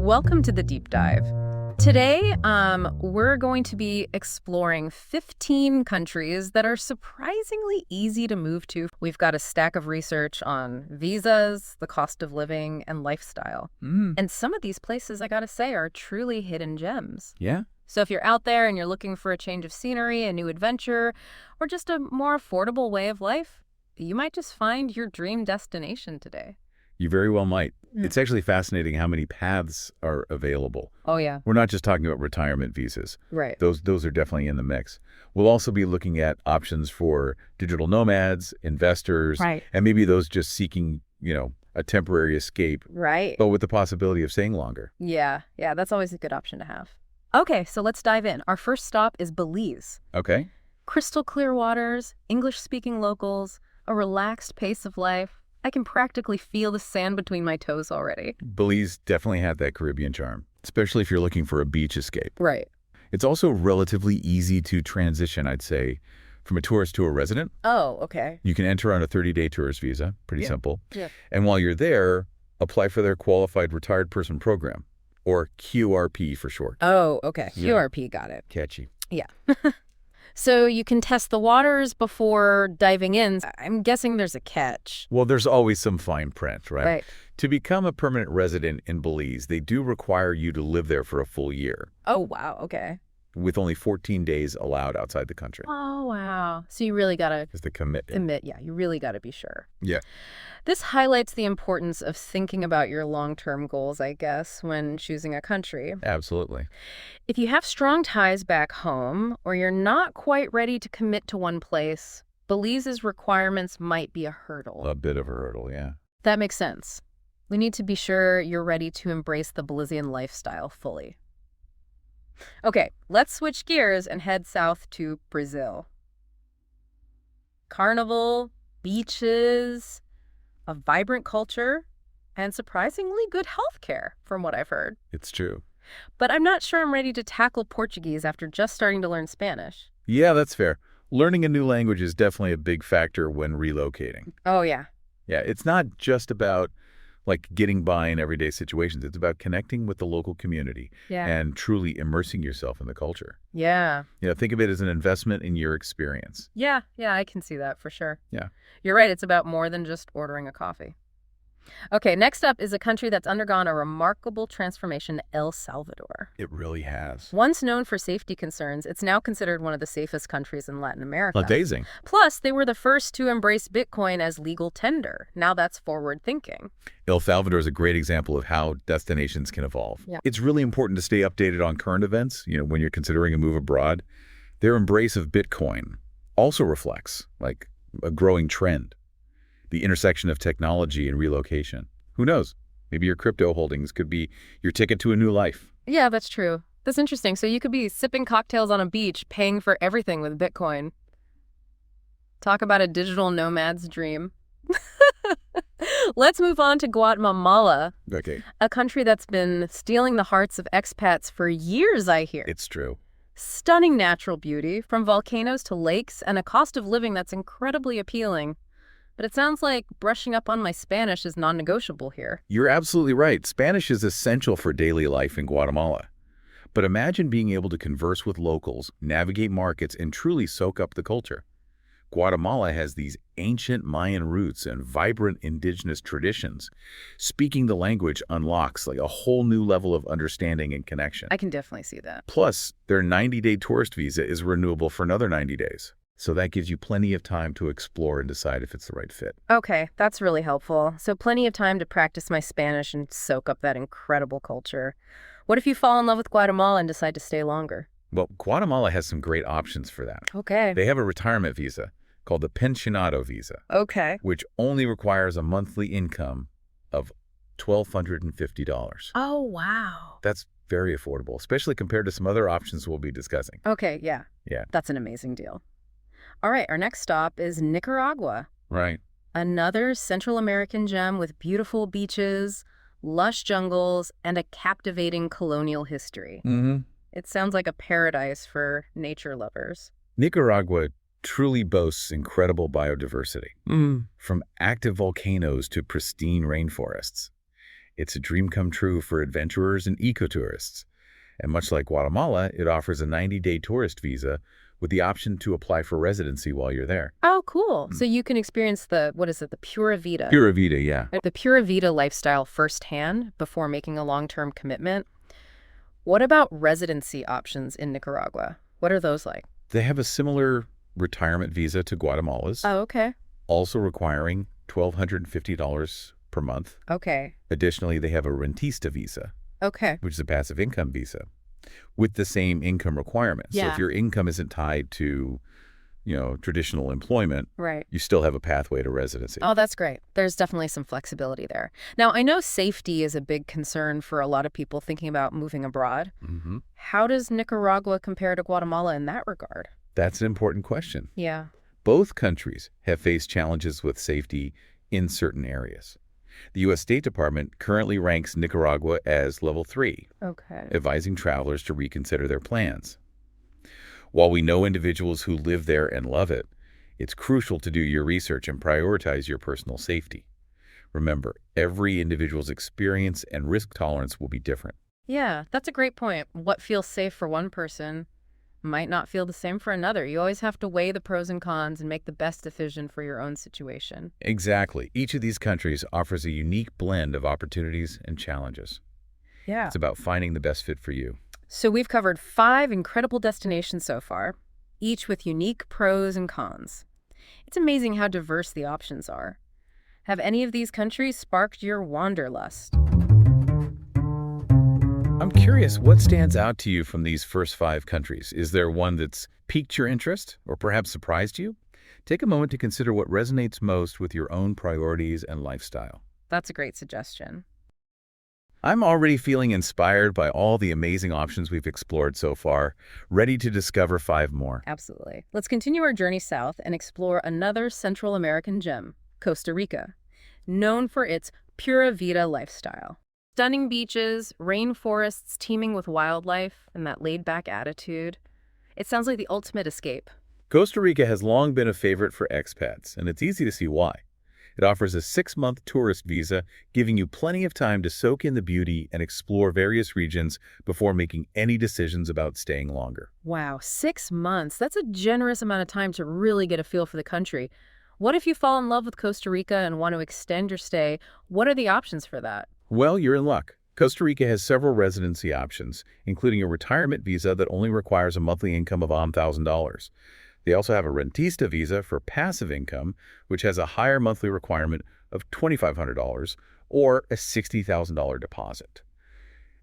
Welcome to the deep dive. Today, we're going to be exploring 15 countries that are surprisingly easy to move to. We've got a stack of research on visas, the cost of living, and lifestyle. And some of these places, I gotta say, are truly hidden gems. Yeah? So if you're out there and you're looking for a change of scenery, a new adventure, or just a more affordable way of life, you might just find your dream destination today. You very well might. Mm. It's actually fascinating how many paths are available. Oh, yeah. We're not just talking about retirement visas. Right. Those are definitely in the mix. We'll also be looking at options for digital nomads, investors, Right. and maybe those just seeking, a temporary escape, Right. but with the possibility of staying longer. Yeah, that's always a good option to have. Okay, so let's dive in. Our first stop is Belize. Okay? Crystal clear waters, English-speaking locals, a relaxed pace of life. I can practically feel the sand between my toes already. Belize definitely had that Caribbean charm, especially if you're looking for a beach escape. Right. It's also relatively easy to transition, I'd say, from a tourist to a resident. Oh, okay. You can enter on a 30-day tourist visa, pretty simple. Yeah. And while you're there, apply for their Qualified Retired Person Program, or QRP for short. Oh, okay. Yeah. QRP, got it. Catchy. Yeah. So you can test the waters before diving in. I'm guessing there's a catch. Well, there's always some fine print, right? Right. To become a permanent resident in Belize, they do require you to live there for a full year, Oh, wow. Okay. with only 14 days allowed outside the country. Oh, wow. So you really got to Is the commitment. admit, you really got to be sure. Yeah. This highlights the importance of thinking about your long-term goals, I guess, when choosing a country. Absolutely. If you have strong ties back home, or you're not quite ready to commit to one place, Belize's requirements might be a hurdle. A bit of a hurdle, yeah. That makes sense. We need to be sure you're ready to embrace the Belizean lifestyle fully. Okay, let's switch gears and head south to Brazil. Carnival, beaches, a vibrant culture, and surprisingly good healthcare, from what I've heard. It's true. But I'm not sure I'm ready to tackle Portuguese after just starting to learn Spanish. Yeah, that's fair. Learning a new language is definitely a big factor when relocating. Oh, yeah. Yeah, it's not just about getting by in everyday situations. It's about connecting with the local community Yeah. and truly immersing yourself in the culture. Yeah. Think of it as an investment in your experience. Yeah, I can see that for sure. Yeah. You're right, it's about more than just ordering a coffee. Okay, next up is a country that's undergone a remarkable transformation, El Salvador. It really has. Once known for safety concerns, it's now considered one of the safest countries in Latin America. Amazing. Plus, they were the first to embrace Bitcoin as legal tender. Now that's forward thinking. El Salvador is a great example of how destinations can evolve. Yeah. It's really important to stay updated on current events, when you're considering a move abroad. Their embrace of Bitcoin also reflects a growing trend. The intersection of technology and relocation. Who knows? Maybe your crypto holdings could be your ticket to a new life. Yeah, that's true. That's interesting. So you could be sipping cocktails on a beach, paying for everything with Bitcoin. Talk about a digital nomad's dream. Let's move on to Guatemala, Okay. a country that's been stealing the hearts of expats for years, I hear. It's true. Stunning natural beauty, from volcanoes to lakes, and a cost of living that's incredibly appealing. But it sounds like brushing up on my Spanish is non-negotiable here. You're absolutely right. Spanish is essential for daily life in Guatemala. But imagine being able to converse with locals, navigate markets, and truly soak up the culture. Guatemala has these ancient Mayan roots and vibrant indigenous traditions. Speaking the language unlocks a whole new level of understanding and connection. I can definitely see that. Plus, their 90-day tourist visa is renewable for another 90 days. So that gives you plenty of time to explore and decide if it's the right fit. Okay, that's really helpful. So plenty of time to practice my Spanish and soak up that incredible culture. What if you fall in love with Guatemala and decide to stay longer? Well, Guatemala has some great options for that. Okay. They have a retirement visa called the Pensionado visa, Okay. which only requires a monthly income of $1,250. Oh, wow. That's very affordable, especially compared to some other options we'll be discussing. Okay, yeah. Yeah. That's an amazing deal. All right, our next stop is Nicaragua, Right. another Central American gem with beautiful beaches, lush jungles, and a captivating colonial history. Mm-hmm. It sounds like a paradise for nature lovers. Nicaragua truly boasts incredible biodiversity, from active volcanoes to pristine rainforests. It's a dream come true for adventurers and ecotourists. And much like Guatemala, it offers a 90-day tourist visa with the option to apply for residency while you're there. Oh, cool. So you can experience the Pura Vida. Pura Vida, yeah. The Pura Vida lifestyle firsthand before making a long-term commitment. What about residency options in Nicaragua? What are those like? They have a similar retirement visa to Guatemala's, Oh, okay. also requiring $1,250 per month. Okay. Additionally, they have a rentista visa, Okay. which is a passive income visa, with the same income requirements. So Yeah. if your income isn't tied to, traditional employment, Right. you still have a pathway to residency. Oh, that's great. There's definitely some flexibility there. Now, I know safety is a big concern for a lot of people thinking about moving abroad. hmm How does Nicaragua compare to Guatemala in that regard? That's an important question. Yeah. Both countries have faced challenges with safety in certain areas. The U.S. State Department currently ranks Nicaragua as level 3, Okay. advising travelers to reconsider their plans. While we know individuals who live there and love it, it's crucial to do your research and prioritize your personal safety. Remember, every individual's experience and risk tolerance will be different. Yeah, that's a great point. What feels safe for one person might not feel the same for another. You always have to weigh the pros and cons and make the best decision for your own situation. Exactly. Each of these countries offers a unique blend of opportunities and challenges. Yeah. It's about finding the best fit for you. So we've covered 5 incredible destinations so far, each with unique pros and cons. It's amazing how diverse the options are. Have any of these countries sparked your wanderlust? I'm curious, what stands out to you from these first 5 countries? Is there one that's piqued your interest or perhaps surprised you? Take a moment to consider what resonates most with your own priorities and lifestyle. That's a great suggestion. I'm already feeling inspired by all the amazing options we've explored so far, ready to discover 5 more. Absolutely. Let's continue our journey south and explore another Central American gem, Costa Rica, known for its Pura Vida lifestyle. Stunning beaches, rainforests teeming with wildlife, and that laid-back attitude. It sounds like the ultimate escape. Costa Rica has long been a favorite for expats, and it's easy to see why. It offers a 6-month tourist visa, giving you plenty of time to soak in the beauty and explore various regions before making any decisions about staying longer. Wow, 6 months. That's a generous amount of time to really get a feel for the country. What if you fall in love with Costa Rica and want to extend your stay? What are the options for that? Well, you're in luck. Costa Rica has several residency options, including a retirement visa that only requires a monthly income of $1,000. They also have a rentista visa for passive income, which has a higher monthly requirement of $2,500 or a $60,000 deposit.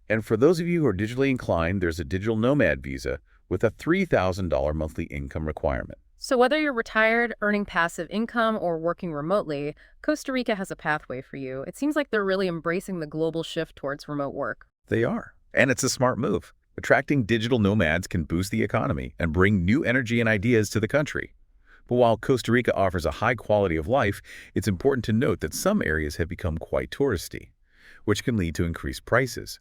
And for those of you who are digitally inclined, there's a digital nomad visa with a $3,000 monthly income requirement. So whether you're retired, earning passive income, or working remotely, Costa Rica has a pathway for you. It seems like they're really embracing the global shift towards remote work. They are. And it's a smart move. Attracting digital nomads can boost the economy and bring new energy and ideas to the country. But while Costa Rica offers a high quality of life, it's important to note that some areas have become quite touristy, which can lead to increased prices.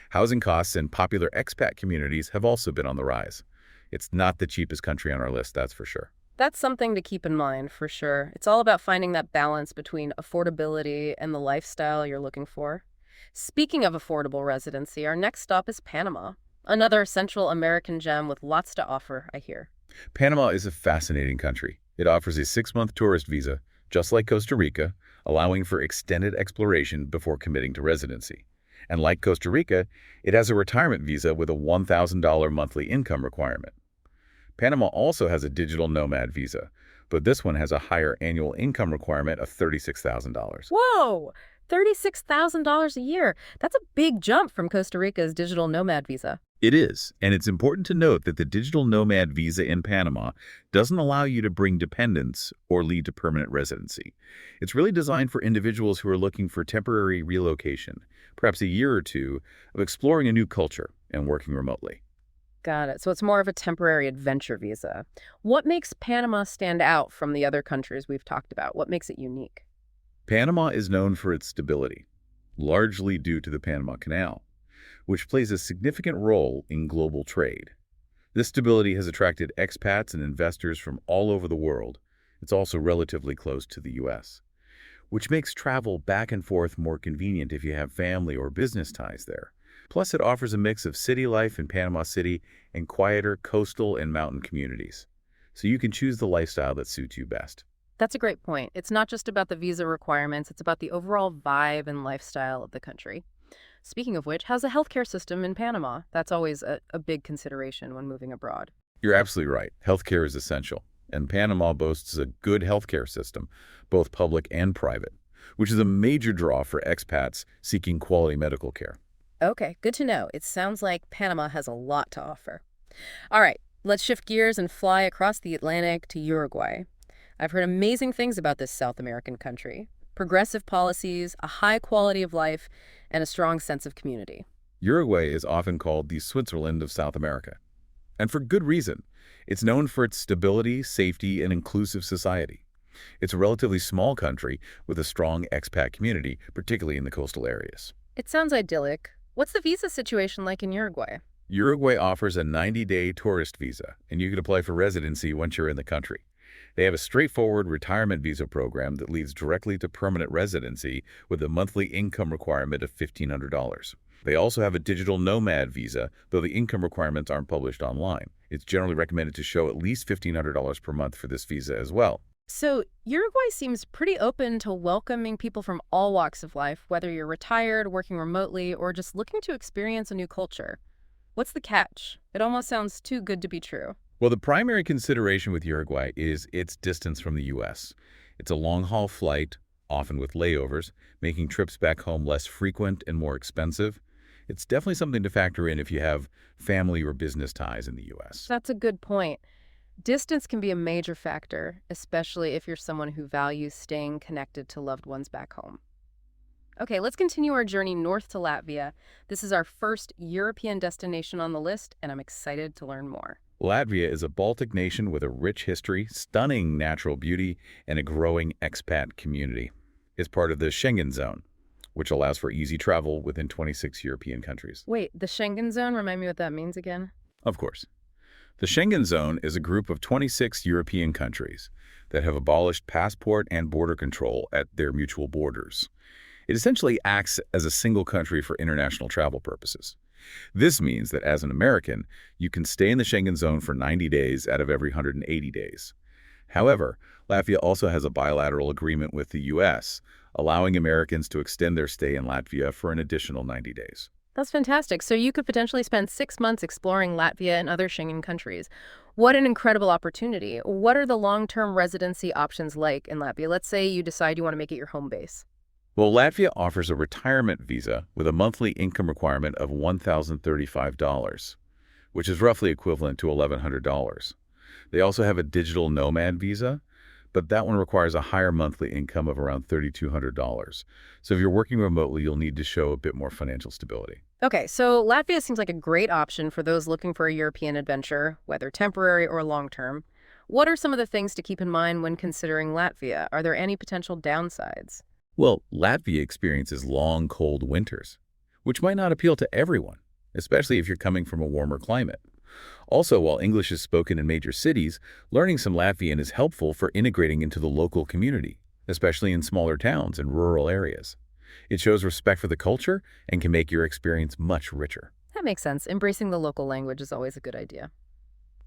Housing costs in popular expat communities have also been on the rise. It's not the cheapest country on our list, that's for sure. That's something to keep in mind, for sure. It's all about finding that balance between affordability and the lifestyle you're looking for. Speaking of affordable residency, our next stop is Panama. Another Central American gem with lots to offer, I hear. Panama is a fascinating country. It offers a 6-month tourist visa, just like Costa Rica, allowing for extended exploration before committing to residency. And like Costa Rica, it has a retirement visa with a $1,000 monthly income requirement. Panama also has a digital nomad visa, but this one has a higher annual income requirement of $36,000. Whoa! $36,000 a year. That's a big jump from Costa Rica's digital nomad visa. It is, and it's important to note that the digital nomad visa in Panama doesn't allow you to bring dependents or lead to permanent residency. It's really designed for individuals who are looking for temporary relocation, perhaps a year or two of exploring a new culture and working remotely. Got it. So it's more of a temporary adventure visa. What makes Panama stand out from the other countries we've talked about? What makes it unique? Panama is known for its stability, largely due to the Panama Canal, which plays a significant role in global trade. This stability has attracted expats and investors from all over the world. It's also relatively close to the U.S. which makes travel back and forth more convenient if you have family or business ties there. Plus, it offers a mix of city life in Panama City and quieter coastal and mountain communities. So you can choose the lifestyle that suits you best. That's a great point. It's not just about the visa requirements, it's about the overall vibe and lifestyle of the country. Speaking of which, how's the healthcare system in Panama? That's always a big consideration when moving abroad. You're absolutely right. Healthcare is essential, and Panama boasts a good healthcare system, both public and private, which is a major draw for expats seeking quality medical care. Okay, good to know. It sounds like Panama has a lot to offer. All right, let's shift gears and fly across the Atlantic to Uruguay. I've heard amazing things about this South American country. Progressive policies, a high quality of life, and a strong sense of community. Uruguay is often called the Switzerland of South America, and for good reason. It's known for its stability, safety, and inclusive society. It's a relatively small country with a strong expat community, particularly in the coastal areas. It sounds idyllic. What's the visa situation like in Uruguay? Uruguay offers a 90-day tourist visa, and you can apply for residency once you're in the country. They have a straightforward retirement visa program that leads directly to permanent residency with a monthly income requirement of $1,500. They also have a digital nomad visa, though the income requirements aren't published online. It's generally recommended to show at least $1,500 per month for this visa as well. So, Uruguay seems pretty open to welcoming people from all walks of life, whether you're retired, working remotely, or just looking to experience a new culture. What's the catch? It almost sounds too good to be true. Well, the primary consideration with Uruguay is its distance from the U.S. It's a long-haul flight, often with layovers, making trips back home less frequent and more expensive. It's definitely something to factor in if you have family or business ties in the U.S. That's a good point. Distance can be a major factor, especially if you're someone who values staying connected to loved ones back home. Okay, let's continue our journey north to Latvia. This is our first European destination on the list, and I'm excited to learn more. Latvia is a Baltic nation with a rich history, stunning natural beauty, and a growing expat community. It's part of the Schengen zone, which allows for easy travel within 26 European countries. Wait, the Schengen zone? Remind me what that means again. Of course. The Schengen zone is a group of 26 European countries that have abolished passport and border control at their mutual borders. It essentially acts as a single country for international travel purposes. This means that as an American, you can stay in the Schengen zone for 90 days out of every 180 days. However, Latvia also has a bilateral agreement with the U.S., allowing Americans to extend their stay in Latvia for an additional 90 days. That's fantastic. So you could potentially spend 6 months exploring Latvia and other Schengen countries. What an incredible opportunity. What are the long-term residency options like in Latvia? Let's say you decide you want to make it your home base. Well, Latvia offers a retirement visa with a monthly income requirement of $1,035, which is roughly equivalent to $1,100. They also have a digital nomad visa, but that one requires a higher monthly income of around $3,200. So if you're working remotely, you'll need to show a bit more financial stability. Okay, so Latvia seems like a great option for those looking for a European adventure, whether temporary or long-term. What are some of the things to keep in mind when considering Latvia? Are there any potential downsides? Well, Latvia experiences long, cold winters, which might not appeal to everyone, especially if you're coming from a warmer climate. Also, while English is spoken in major cities, learning some Latvian is helpful for integrating into the local community, especially in smaller towns and rural areas. It shows respect for the culture and can make your experience much richer. That makes sense. Embracing the local language is always a good idea.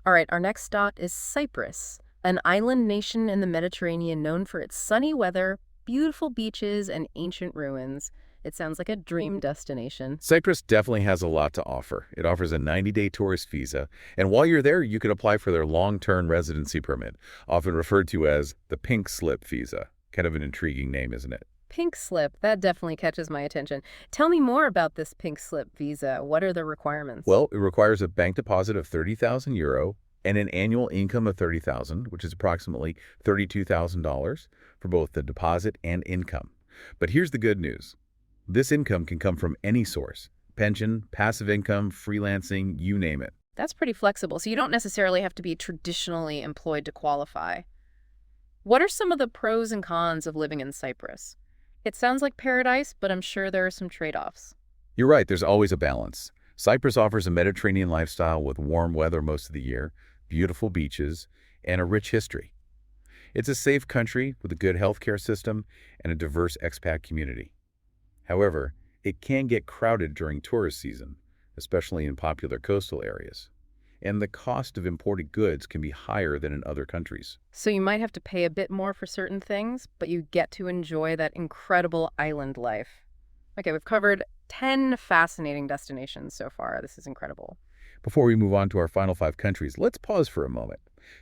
All right, our next stop is Cyprus, an island nation in the Mediterranean known for its sunny weather, beautiful beaches, and ancient ruins. It sounds like a dream destination. Cyprus definitely has a lot to offer. It offers a 90-day tourist visa, and while you're there, you can apply for their long-term residency permit, often referred to as the pink slip visa. Kind of an intriguing name, isn't it? Pink slip, that definitely catches my attention. Tell me more about this pink slip visa. What are the requirements? Well, it requires a bank deposit of €30,000 and an annual income of $30,000, which is approximately $32,000 for both the deposit and income. But here's the good news. This income can come from any source: pension, passive income, freelancing, you name it. That's pretty flexible, so you don't necessarily have to be traditionally employed to qualify. What are some of the pros and cons of living in Cyprus? It sounds like paradise, but I'm sure there are some trade-offs. You're right, there's always a balance. Cyprus offers a Mediterranean lifestyle with warm weather most of the year, beautiful beaches, and a rich history. It's a safe country with a good healthcare system and a diverse expat community. However, it can get crowded during tourist season, especially in popular coastal areas. And the cost of imported goods can be higher than in other countries. So you might have to pay a bit more for certain things, but you get to enjoy that incredible island life. Okay, we've covered 10 fascinating destinations so far. This is incredible. Before we move on to our final 5 countries, let's pause for a moment.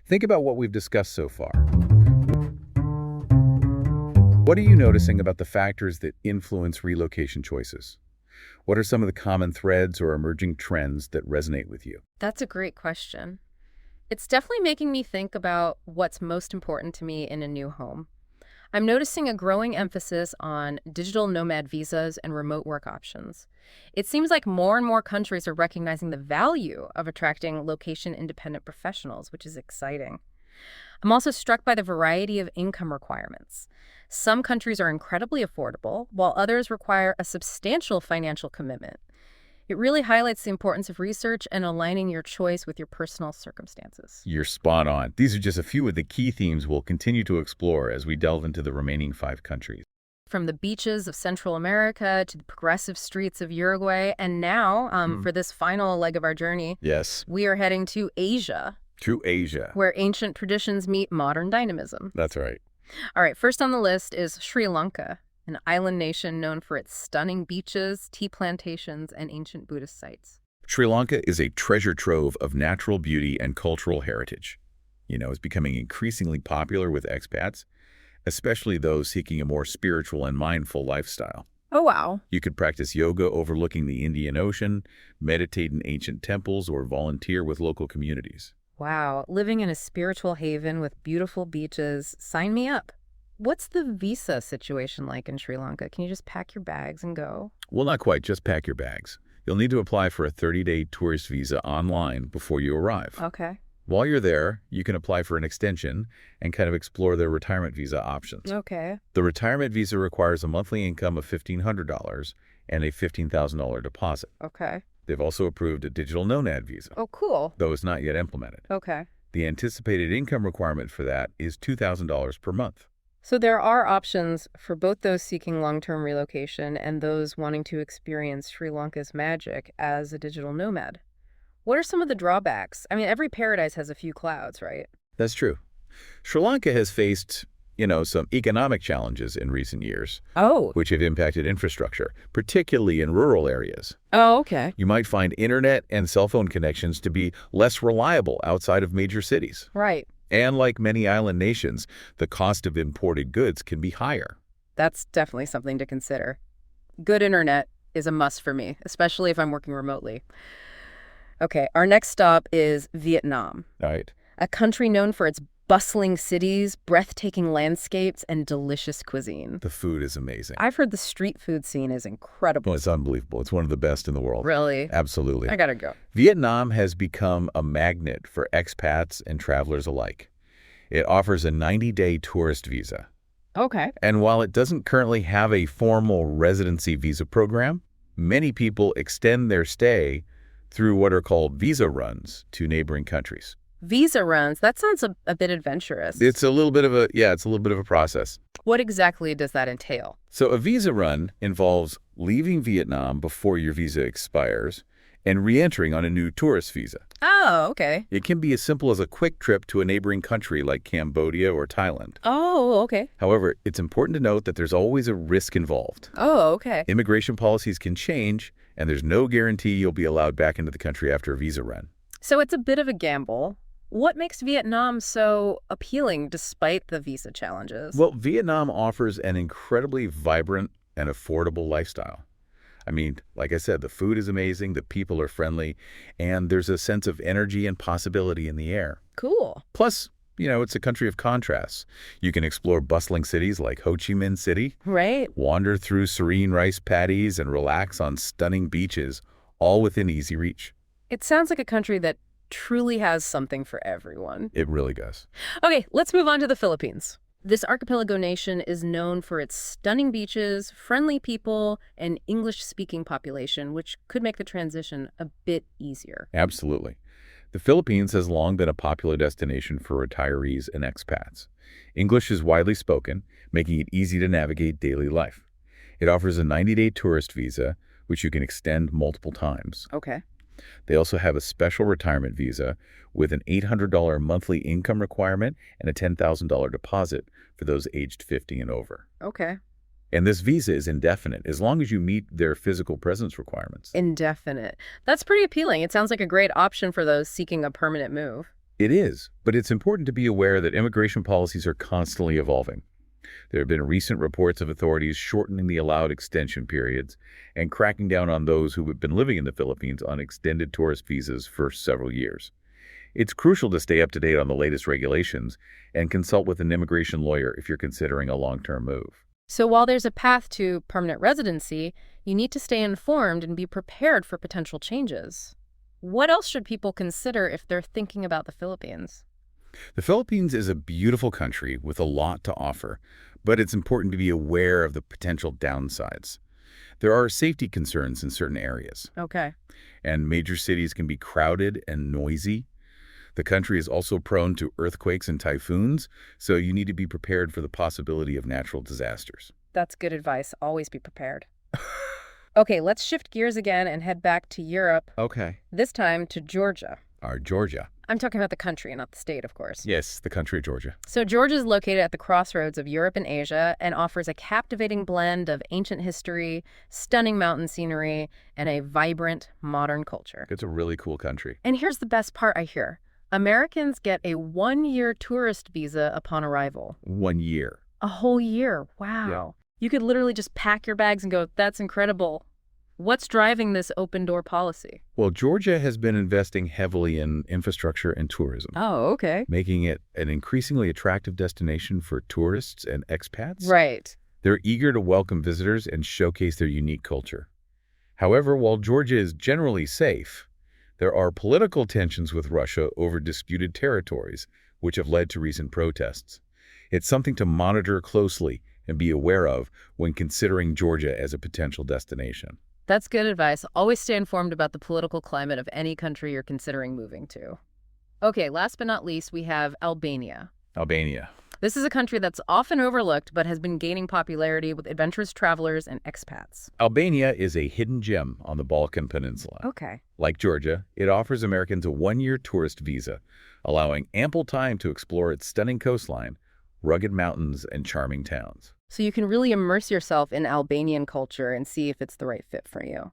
Think about what we've discussed so far. What are you noticing about the factors that influence relocation choices? What are some of the common threads or emerging trends that resonate with you? That's a great question. It's definitely making me think about what's most important to me in a new home. I'm noticing a growing emphasis on digital nomad visas and remote work options. It seems like more and more countries are recognizing the value of attracting location-independent professionals, which is exciting. I'm also struck by the variety of income requirements. Some countries are incredibly affordable, while others require a substantial financial commitment. It really highlights the importance of research and aligning your choice with your personal circumstances. You're spot on. These are just a few of the key themes we'll continue to explore as we delve into the remaining 5 countries. From the beaches of Central America to the progressive streets of Uruguay, and now, for this final leg of our journey, Yes, we are heading to Asia, to Asia. where ancient traditions meet modern dynamism. That's right. All right, first on the list is Sri Lanka, an island nation known for its stunning beaches, tea plantations, and ancient Buddhist sites. Sri Lanka is a treasure trove of natural beauty and cultural heritage. It's becoming increasingly popular with expats, especially those seeking a more spiritual and mindful lifestyle. Oh, wow. You could practice yoga overlooking the Indian Ocean, meditate in ancient temples, or volunteer with local communities. Wow, living in a spiritual haven with beautiful beaches. Sign me up. What's the visa situation like in Sri Lanka? Can you just pack your bags and go? Well, not quite. Just pack your bags. You'll need to apply for a 30-day tourist visa online before you arrive. Okay. While you're there, you can apply for an extension and kind of explore their retirement visa options. Okay. The retirement visa requires a monthly income of $1,500 and a $15,000 deposit. Okay. They've also approved a digital nomad visa, Oh, cool. though it's not yet implemented. Okay. The anticipated income requirement for that is $2,000 per month. So there are options for both those seeking long-term relocation and those wanting to experience Sri Lanka's magic as a digital nomad. What are some of the drawbacks? I mean, every paradise has a few clouds, right? That's true. Sri Lanka has faced, some economic challenges in recent years, Oh. which have impacted infrastructure, particularly in rural areas. Oh, okay. You might find internet and cell phone connections to be less reliable outside of major cities. Right. And like many island nations, the cost of imported goods can be higher. That's definitely something to consider. Good internet is a must for me, especially if I'm working remotely. Okay, our next stop is Vietnam, Right? a country known for its bustling cities, breathtaking landscapes, and delicious cuisine. The food is amazing. I've heard the street food scene is incredible. Well, it's unbelievable. It's one of the best in the world. Really? Absolutely. I gotta go. Vietnam has become a magnet for expats and travelers alike. It offers a 90-day tourist visa. Okay. And while it doesn't currently have a formal residency visa program, many people extend their stay through what are called visa runs to neighboring countries. Visa runs, that sounds a bit adventurous. It's a little bit of a process. What exactly does that entail? So a visa run involves leaving Vietnam before your visa expires and re-entering on a new tourist visa. Oh, okay. It can be as simple as a quick trip to a neighboring country like Cambodia or Thailand. Oh, okay. However, it's important to note that there's always a risk involved. Oh, okay. Immigration policies can change, and there's no guarantee you'll be allowed back into the country after a visa run. So it's a bit of a gamble. What makes Vietnam so appealing despite the visa challenges? Well, Vietnam offers an incredibly vibrant and affordable lifestyle. I mean, like I said, the food is amazing, the people are friendly, and there's a sense of energy and possibility in the air. Cool. Plus, it's a country of contrasts. You can explore bustling cities like Ho Chi Minh City, Right. wander through serene rice paddies, and relax on stunning beaches, all within easy reach. It sounds like a country that truly has something for everyone. It really does. Okay, let's move on to the Philippines. This archipelago nation is known for its stunning beaches, friendly people, and English-speaking population, which could make the transition a bit easier. Absolutely. The Philippines has long been a popular destination for retirees and expats. English is widely spoken, making it easy to navigate daily life. It offers a 90-day tourist visa, which you can extend multiple times. Okay. They also have a special retirement visa with an $800 monthly income requirement and a $10,000 deposit for those aged 50 and over. Okay. And this visa is indefinite as long as you meet their physical presence requirements. Indefinite. That's pretty appealing. It sounds like a great option for those seeking a permanent move. It is, but it's important to be aware that immigration policies are constantly evolving. There have been recent reports of authorities shortening the allowed extension periods and cracking down on those who have been living in the Philippines on extended tourist visas for several years. It's crucial to stay up to date on the latest regulations and consult with an immigration lawyer if you're considering a long-term move. So while there's a path to permanent residency, you need to stay informed and be prepared for potential changes. What else should people consider if they're thinking about the Philippines? The Philippines is a beautiful country with a lot to offer, but it's important to be aware of the potential downsides. There are safety concerns in certain areas, Okay. and major cities can be crowded and noisy. The country is also prone to earthquakes and typhoons, so you need to be prepared for the possibility of natural disasters. That's good advice. Always be prepared. Okay, let's shift gears again and head back to Europe, Okay. this time to Georgia. Our Georgia. I'm talking about the country, not the state, of course. Yes, the country of Georgia. So Georgia is located at the crossroads of Europe and Asia and offers a captivating blend of ancient history, stunning mountain scenery, and a vibrant modern culture. It's a really cool country. And here's the best part, I hear. Americans get a 1-year tourist visa upon arrival. 1 year. A whole year. Wow. You could literally just pack your bags and go, that's incredible. What's driving this open door policy? Well, Georgia has been investing heavily in infrastructure and tourism, Oh, okay. making it an increasingly attractive destination for tourists and expats. Right. They're eager to welcome visitors and showcase their unique culture. However, while Georgia is generally safe, there are political tensions with Russia over disputed territories, which have led to recent protests. It's something to monitor closely and be aware of when considering Georgia as a potential destination. That's good advice. Always stay informed about the political climate of any country you're considering moving to. Okay, last but not least, we have Albania. Albania. This is a country that's often overlooked but has been gaining popularity with adventurous travelers and expats. Albania is a hidden gem on the Balkan Peninsula. Okay. Like Georgia, it offers Americans a 1-year tourist visa, allowing ample time to explore its stunning coastline, rugged mountains, and charming towns. So you can really immerse yourself in Albanian culture and see if it's the right fit for you.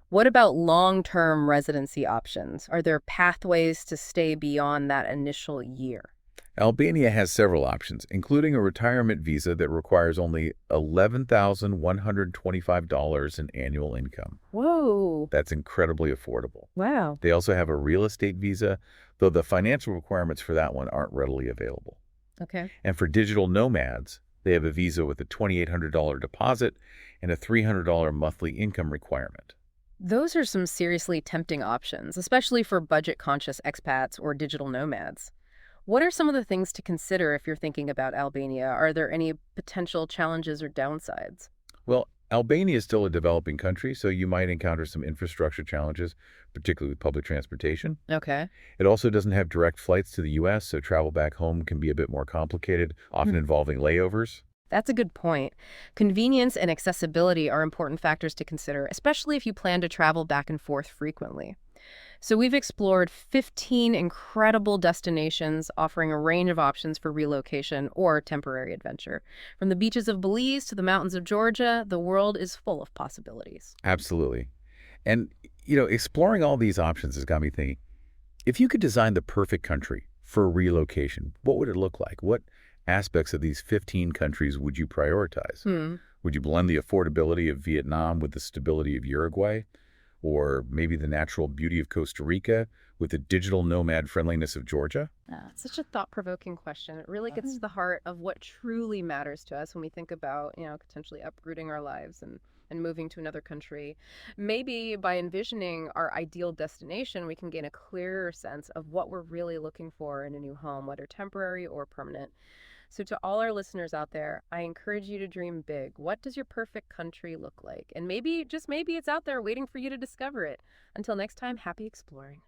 What about long-term residency options? Are there pathways to stay beyond that initial year? Albania has several options, including a retirement visa that requires only $11,125 in annual income. Whoa. That's incredibly affordable. Wow. They also have a real estate visa, though the financial requirements for that one aren't readily available. Okay. And for digital nomads, they have a visa with a $2,800 deposit and a $300 monthly income requirement. Those are some seriously tempting options, especially for budget-conscious expats or digital nomads. What are some of the things to consider if you're thinking about Albania? Are there any potential challenges or downsides? Well, Albania is still a developing country, so you might encounter some infrastructure challenges, particularly with public transportation. Okay. It also doesn't have direct flights to the U.S., so travel back home can be a bit more complicated, often involving layovers. That's a good point. Convenience and accessibility are important factors to consider, especially if you plan to travel back and forth frequently. So we've explored 15 incredible destinations offering a range of options for relocation or temporary adventure. From the beaches of Belize to the mountains of Georgia, the world is full of possibilities. Absolutely. And, exploring all these options has got me thinking, if you could design the perfect country for relocation, what would it look like? What aspects of these 15 countries would you prioritize? Would you blend the affordability of Vietnam with the stability of Uruguay? Or maybe the natural beauty of Costa Rica with the digital nomad friendliness of Georgia? It's such a thought-provoking question. It really gets to the heart of what truly matters to us when we think about, potentially uprooting our lives and moving to another country. Maybe by envisioning our ideal destination, we can gain a clearer sense of what we're really looking for in a new home, whether temporary or permanent. So to all our listeners out there, I encourage you to dream big. What does your perfect country look like? And maybe, just maybe, it's out there waiting for you to discover it. Until next time, happy exploring.